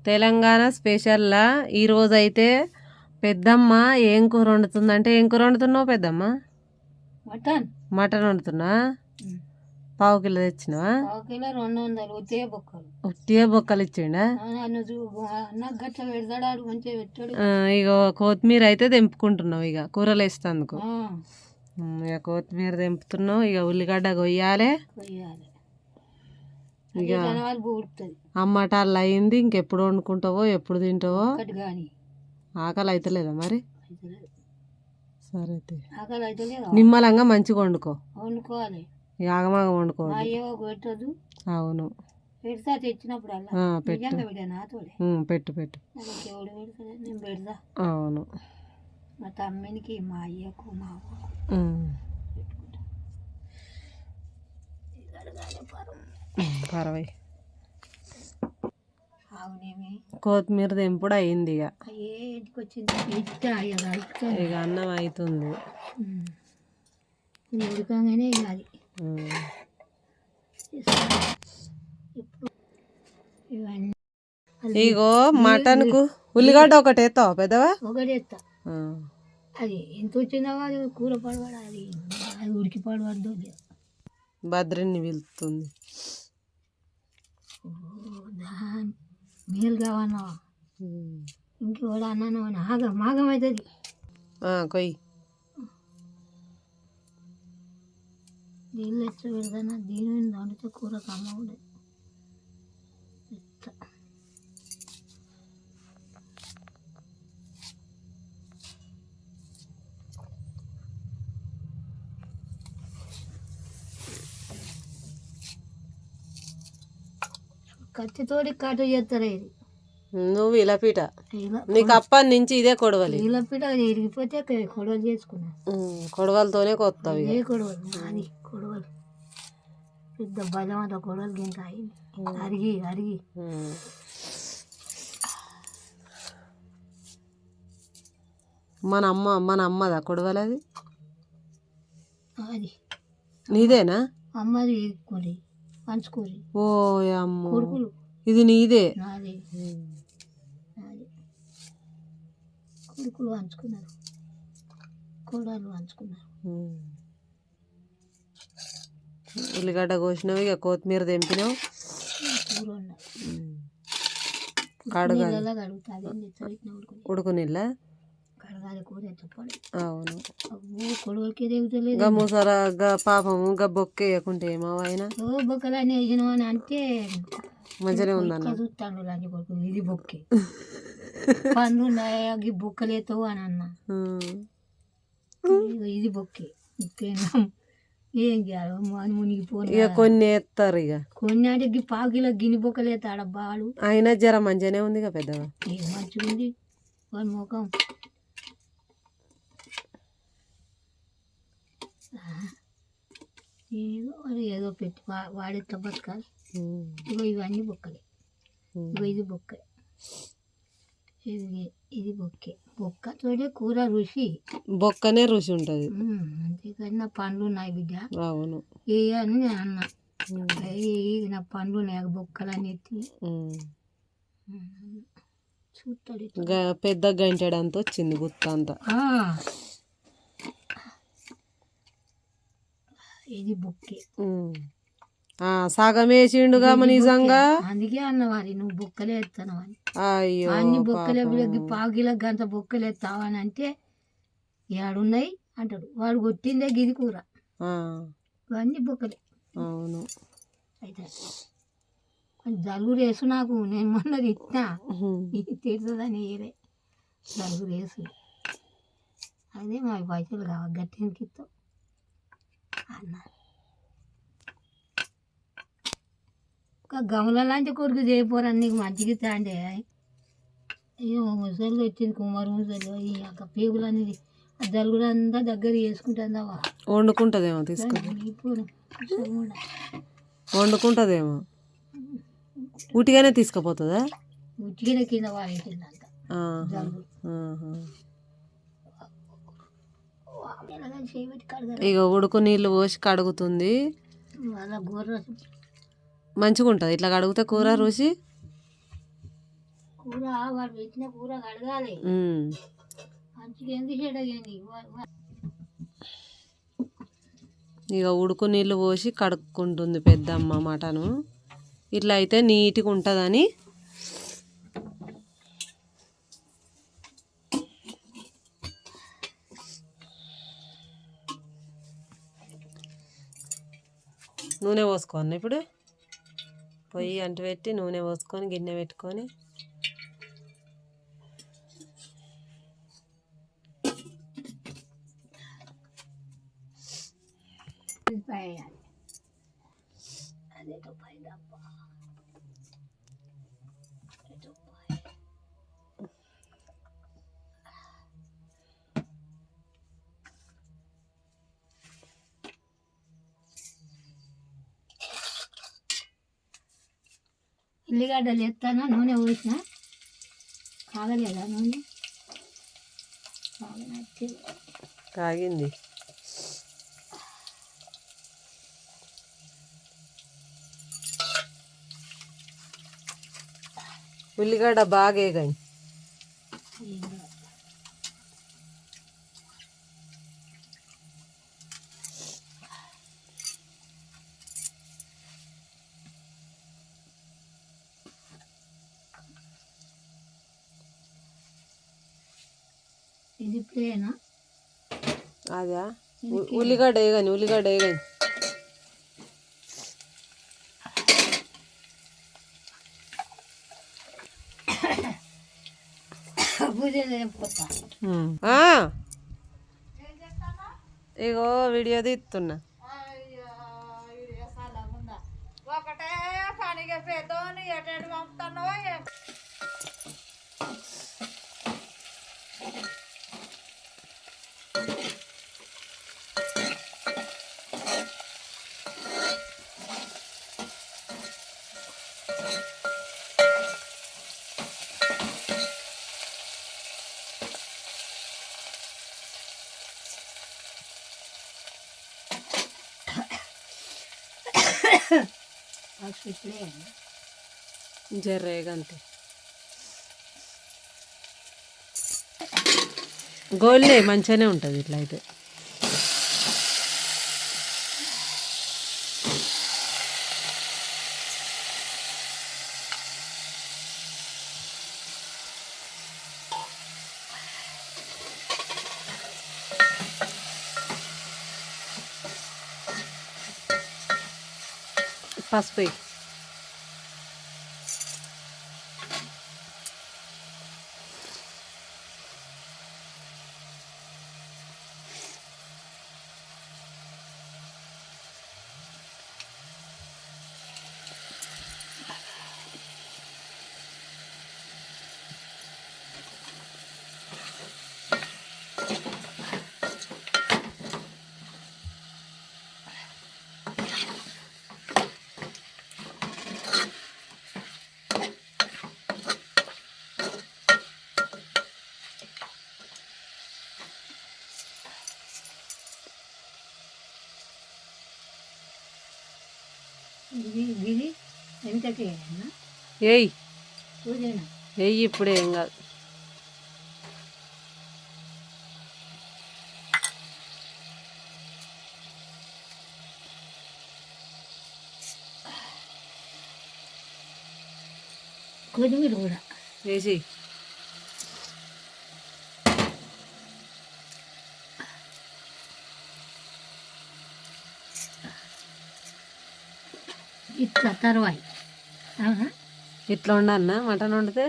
తెలంగాణ స్పెషల్లా ఈరోజు అయితే పెద్దమ్మ ఏం కూర వండుతుందంటే ఏం కూర వండుతున్నావు పెద్దమ్మ? మటన్ మటన్ వండుతున్నా. పావు కిలో తెచ్చినావా? పావు కిలో 200 ఉత్తిగే బొక్కలు. ఉట్టిగా బొక్కలు ఇచ్చిండా? నాకు గట్ల పెడతాడు మంచిగా పెట్టాడు. ఇక కొత్తిమీర అయితే తెంపుకుంటున్నావు, ఇక కూరలు వేస్తందుకు. ఇక కొత్తిమీర తెంపుతున్నావు, ఇక ఉల్లిగడ్డ కొయ్యాలి. ఇక అమ్మటాలు అయింది. ఇంకెప్పుడు వండుకుంటావో ఎప్పుడు తింటావో. ఆకలి అవుతలేదా మరి? సరే నిమ్మలంగా మంచిగా వండుకోవాలి. ఆగమాగం వండుకోవాలి. అవును పెట్టు పెట్టు. అవును మా తమ్మినికి మా అయ్యకు మా పరవై కొత్తిమీర తెంపుడు అయింది. ఇక అన్నం అవుతుంది. ఉడకంగానే అది ఇగో మటన్ కు ఉల్లిగడ్డ ఒకటి ఎత్తావా పెద్దవా? ఒకటి ఎత్తా. అది ఎంత వచ్చిందో అది కూర పడవాడు, అది అది ఉడికి పడవద్దు. భద్రిని పిలుస్తుంది. మేలు కావన్నా ఇంకోటి అన్నాను ఆగం మాగం అవుతుంది. కొయ్యి నీళ్ళు ఎట్లా పెడతానా? దీని వండితే కూర కమ్మ ఉండదు. కత్తితోటి కట్ చేస్తారు. ఇది నువ్వు ఇలపీట, నీకు అప్పటి నుంచి ఇదే కొడవలి. ఇలపీట ఇరిగిపోతే కొడవలు చేసుకున్నా. కొడవలతోనే కొత్తావు. ఏ కొడవలు అది కొడవలు పెద్ద బలమంత కొడవలు గింత అరిగి అరిగి. మన అమ్మదా కొడవలి? అది అది నీదేనా? అమ్మది కూలి పంచుకోరి. ఓ అమ్మ, కొడుకులు ఇది నీదే? నాది. నాది కొడుకులు పంచుకున్నారు, కోడలు పంచుకున్నారు. ఉల్లిగడ్డ కోసినావు, ఇక కొత్తిమీర తెంపినావు. ఉడుకు నీళ్ళ అవును. గా ముసరా గా పాపము గా బొక్క వేయకుంటే ఏమావైనా బొక్కలన్నీ వేసినావు అని అంటే మంచిగానే ఉందన్న చూస్తాను. లంచి కొడుకు ఇది బొక్కే పండ్లు ఉన్నాయా బొక్కలేతావు అని అన్నా. ఇది బొక్కే ఏం చేయాలి మునిగిపోయి. ఇక కొన్ని వేస్తారు, ఇక కొన్ని అంటే పావు కిలో గిన్నె బొక్కలు వేస్తాడు బాడు. అయినా జర మంచిగానే ఉంది ఇక పెద్దగా. ఏం మంచిగా ఉంది వాడి ముఖం. ఏదో పెట్టి వాడెట్లా బతకాలి. ఇగో ఇవన్నీ బొక్కలే. ఇగో ఇది బొక్క, ఇది బొక్కే. బొక్కతోనే కూర రుచి. బొక్కనే రుచి ఉంటుంది. అంతేకాని నా పండ్లు ఉన్నాయి బిడ్డ. అవును ఏ అని నేను అన్నా. నా పండ్లు ఉన్నాయి బొక్కలన్నీ ఎత్తి చూస్తాడు. పెద్ద గంటెడంతా వచ్చింది గుత్త అంతా. ఇది బొక్కే. సగం వేసిండుగా నిజంగా. అందుకే అన్నవారి నువ్వు బొక్కలే ఎత్తాను అని. అయ్యో అన్ని బొక్కలే పావు కిలో గంట బొక్కలు ఎత్తావని అంటే ఏడున్నాయి అంటాడు. వాడు కొట్టిందే గిది కూర, అన్ని బొక్కలే. అవును అయితే జలుబు రేసు నాకు. నేను మొన్నది ఇచ్చినా ఇది తిడుతుందని ఏరే జలుబు రేసు. అదే మా పైసలు కావాలి గట్టికి ఇస్తావు అన్న. ఒక గమల లాంటి కొడుకు చేయపోరని నీకు మంచిగా తాండే. అయ్యో ముసలు వచ్చింది కుమారు ముసలు. ఈ యొక్క పేగులు అనేది ఆ జలుబు అంతా దగ్గర చేసుకుంటుందావా? వండుకుంటుందేమో తీసుకుని. వండుకుంటుందేమో. ఉట్టిగానే తీసుకుపోతుందా? ఉట్టిగానే కింద వాడేసిందంట జలుబు. ఇక ఉడుకు నీళ్ళు పోసి కడుగుతుంది. మంచిగా ఉంటుంది ఇట్లా కడిగితే కూర రుచి. కూర వాడు పెట్టిన కూర కడగాలి మంచిగా ఎందుకు చెడగండి. ఇక ఉడుకు నీళ్ళు పోసి కడుక్కుంటుంది పెద్దమ్మ మటను. ఇట్లా అయితే నీట్గా ఉంటుందని నూనె పోసుకోండి. ఇప్పుడు పొయ్యి అంటు పెట్టి నూనె పోసుకొని గిన్నె పెట్టుకొని ఉల్లిగడ్డలు ఎత్తాను, నూనె పోసిన కాగలేదా నూనె? కాగింది. ఉల్లిగడ్డ బాగా వేగాయి. ఇది ప్లేనా? అదా ఉల్లిగడ్డ వేయగాని ఉల్లిగడ్డ వేయగాని ఇగో వీడియో తీస్తున్నా. ఒకటే పనిగా పెద్దోని ఎటు పంపుతున్నావో. జర్రేగంతే గోల్డే మంచిగానే ఉంటుంది ఇట్లా అయితే. పసుపు ఇది ఎంతకి ఏయ్ ఏయ్ ఇప్పుడు ఏం కాదు. కొత్తిమీర కూడా వేసి ఇట్లా తర్వాయి ఇట్లా వండన్నా మటన్ వండితే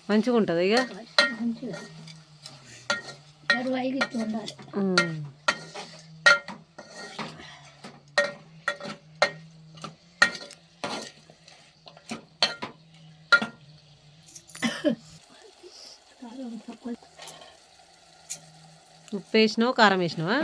మంచిగా ఉంటుంది. ఇక మంచిగా తర్వాయికి ఇట్లా ఉండాలి. ఉప్పు వేసినావు, కారం వేసినావా?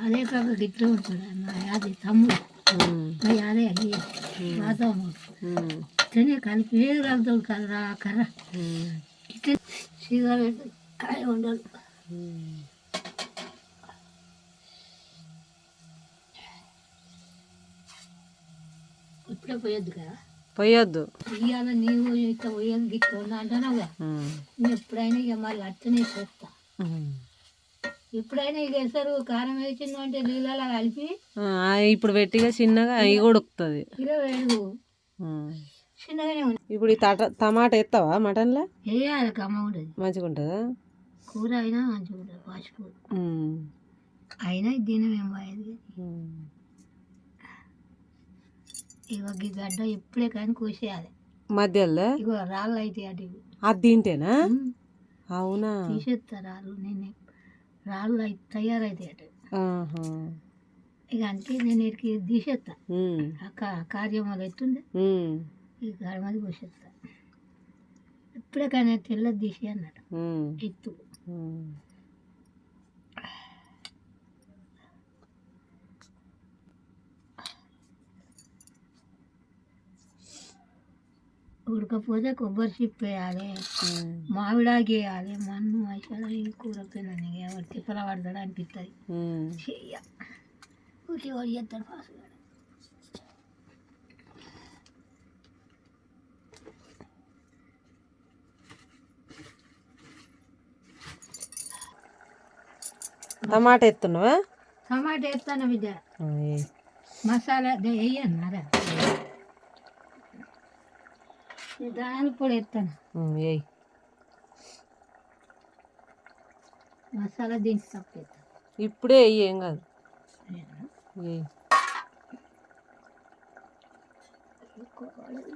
అదే కాక గిట్ల ఉంటుంది అది తమ్ముడు అదే అది వాతావరణం కలిపి కలుపుతాడు కర్ర కర్ర ఇట్లా సిగరెట్ అవి ఉండదు. ఇప్పుడే పోయొద్దు కదా, పోయొద్దు. ఇవాళ నీవు ఇట్లా పోయేది గిట్ల ఉన్నా అంటున్నావు కదా, నేను ఎప్పుడైనా ఇక మళ్ళీ అట్టనే చేస్తా. ఎప్పుడైనా ఇక ఎసరు కారం వేసిండు అంటే నీళ్ళలా కలిపి ఇప్పుడు పెట్టిగా చిన్నగా అవి కూడా ఉక్కుతుంది. ఇలా వేడు చిన్నగానే ఉంది. ఇప్పుడు ఈ టమాటా ఎత్తావా మటన్లో? వేయాలి, కమ్మ ఉంటుంది, మంచిగా ఉంటుందా? కూర అయినా మంచిగా ఉంటుంది, పసుపు అయినా దీని మేము పోయేది. ఇగో ఈ గడ్డ ఎప్పుడే కానీ కోసేయాలి మధ్యలో. ఇగో రాళ్ళు అయితే అటు అది తింటేనా? అవునా? తీసేస్తా రాళ్ళు, నేను రాళ్ళు అయితే తయారైతాయి అటు. ఇక అందుకే నేను ఇక్కడికి తీసేస్తా. కార్యం వల్ల ఎత్తుంది ఈ గడమది కోసేస్తా. ఇప్పుడే కానీ తెల్లది తీసి అన్నాడు ఎత్తు. ఉడకపోతే కొబ్బరి చిప్ వేయాలి, మామిడాకి వేయాలి, మన్ను అసలు ఈ కూర పిల్లని ఎవరు తిప్పల పడతాడు అనిపిస్తుంది. చెయ్య ఊరికి ఎవరు చేస్తాడు ఫాస్ట్గా. టమాటా ఎత్తున్నావా? టమాటా వేస్తాను బిడ్డ, మసాలా వేయన్నారా, దాని పొడి వేస్తాను, మసాలా దించి తప్పు ఇప్పుడే ఏం కాదు.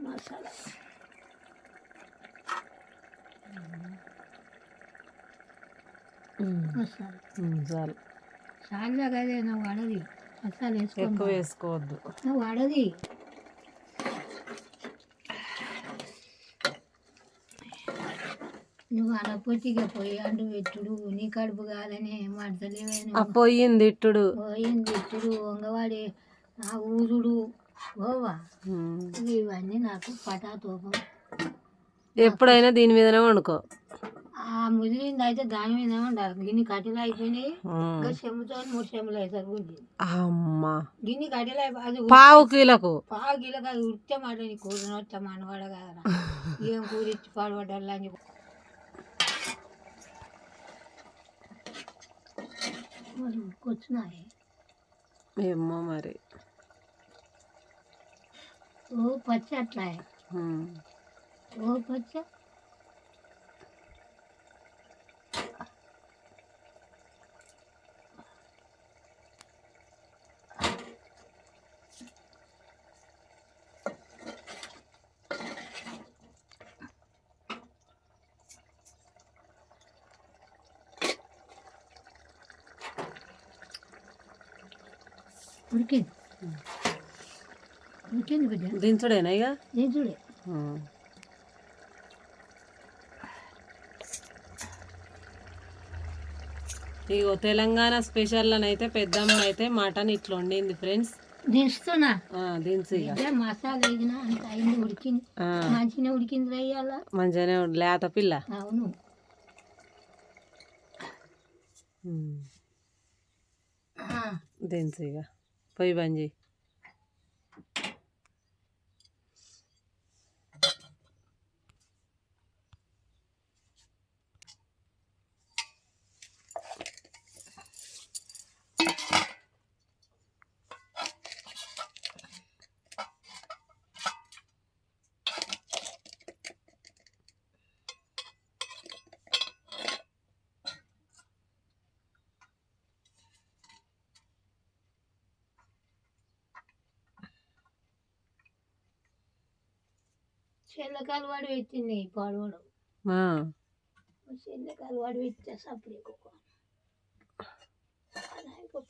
మసాలా చాలు చాలా కదే, నువ్వు వాడది మసాలా ఎక్కువ వేసుకోవద్దు, నువ్వు వాడది. నువ్వు అనపోతిగా పోయి అండు పెట్టుడు, నీ కడుపు కాదని మాడతలేవేను, పోయింది ఇట్టుడు, పోయింది ఇట్టుడు, వంగవాడి ఆ ఊరుడు ఓవా, ఇవన్నీ నాకు పటాతోపం. ఎప్పుడైనా దీని మీదనే వండుకో. ఆ ముదిరింది అయితే దాని మీద ఉండాలి. గిన్ని కట్టెలు అయిపోయినాయి, ఇంకా చెమ్ముతో 3 చెమ్ములు అవుతారు. అమ్మా గిన్ని కట్టెలు అది పావు కిలోకు అది ఉడితే మాట నీ కూర వచ్చా మనవాడ కదా, ఏం కూర ఇచ్చి పాడుపడ్డాలి అని చెప్పి మరి ఉడికొచ్చినాయి. ఏమో మరి ఓ పచ్చ అట్లా, ఓ పచ్చ ఉడికింది, ఉడికింది బిడ్డ. దించుడేనా ఇక? దించుడే. ఇగో తెలంగాణ స్పెషల్ అని అయితే పెద్దమ్మ అయితే మటన్ ఇట్లా వండింది ఫ్రెండ్స్. దించుతున్నా, దించు ఇక. మసాలా వేసిన అంత అయింది, ఉడికింది, మంచిగా ఉడికింది. వేయాల మంచిగానే లేత పిల్ల. అవును, దించు ఇక, పొయ్యి బంద్ చేయి. చెల్లకాలు వాడి పెట్టింది పాడవడం, చెల్లకాలు వాడి పెట్టే సప్పుడు ఎక్కువ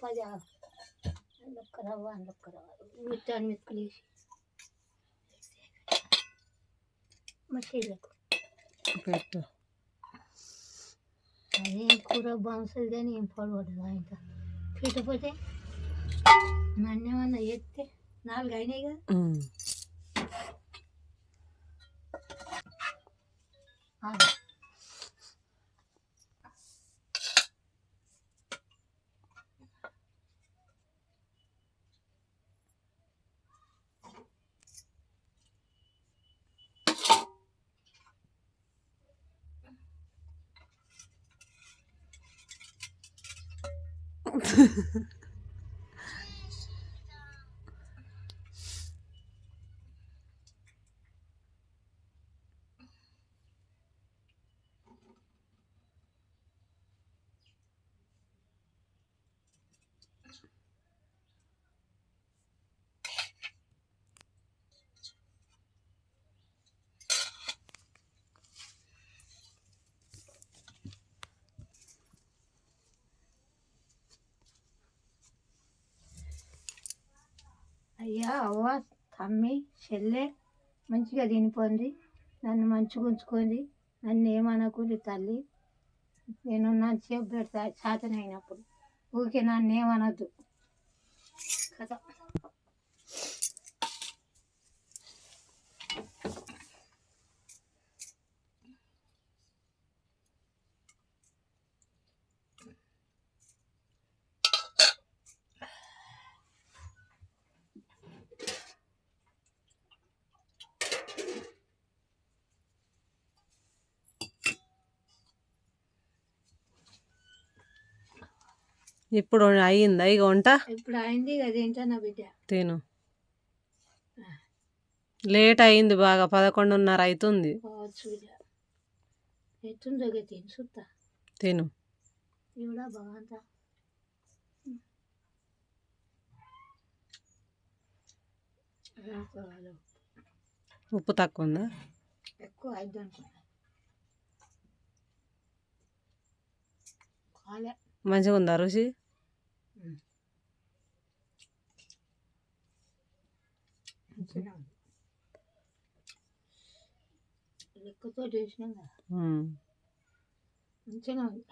10 అందుొక్క రవ్వ మిత్తాన్ని మెతుకులేసి మా చెల్లకు పెట్టు. అదే కూర బాగుంటుంది కానీ ఏం పాడవడదు. ఇంకా పెట్టకపోతే నన్నేమన్నా చేస్తే 4 అయినాయి కదా. అయ్యా అవ్వ తమ్మి చెల్లె మంచిగా తినిపోండి, నన్ను మంచిగా ఉంచుకోండి, నన్ను ఏమనకూడదు తల్లి. నేను మంచిగా పెడతా సాధన అయినప్పుడు, ఊరికే నన్ను ఏమనద్దు కదా. ఇప్పుడు అయ్యిందా ఇక వంట? ఇప్పుడు అయింది ఇక తింటానా బిడ్డ. తిను. లేట్ అయింది బాగా, 11:30 అవుతుంది. కావచ్చు బిడ్డ, ఎట్టుందో తిని చూస్తా. తిను. ఇవిడా బాగుంటా. ఉప్పు తక్కువ ఉందా? ఎక్కువ అయిద్ది అనుకున్నా. కాలే. మంచిగా ఉందా రుచి? లెక్కతో చేసినాం కదా, మంచిగా ఉంది.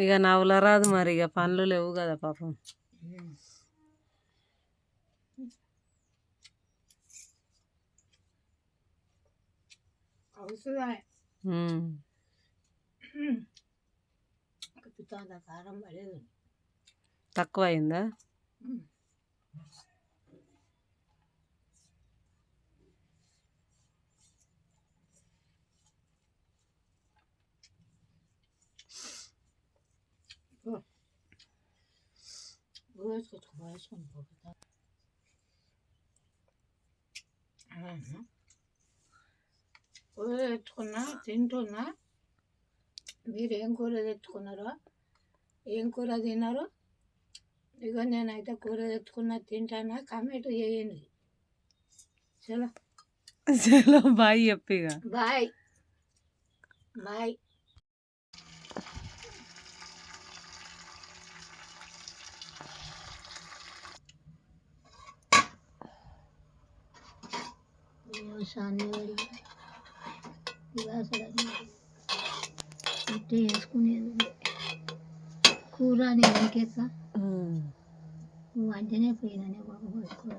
ఇక నవ్వుల రాదు మరి, ఇక పనులు లేవు కదా పాపం. తక్కువ అయిందా? కూర తెచ్చుకున్నా తింటున్నా. మీరు ఏం కూర తెచ్చుకున్నారో, ఏం కూర తిన్నారో, ఇక నేనైతే కూర తెచ్చుకున్నా తింటానా. కామెంట్ చేయండి. చలో చలో బాయ్ చెప్పిగా. Bye bye. వేసుకునేది కూర నీకేక నువ్వు అంటేనే పోయినా బాబు కూర.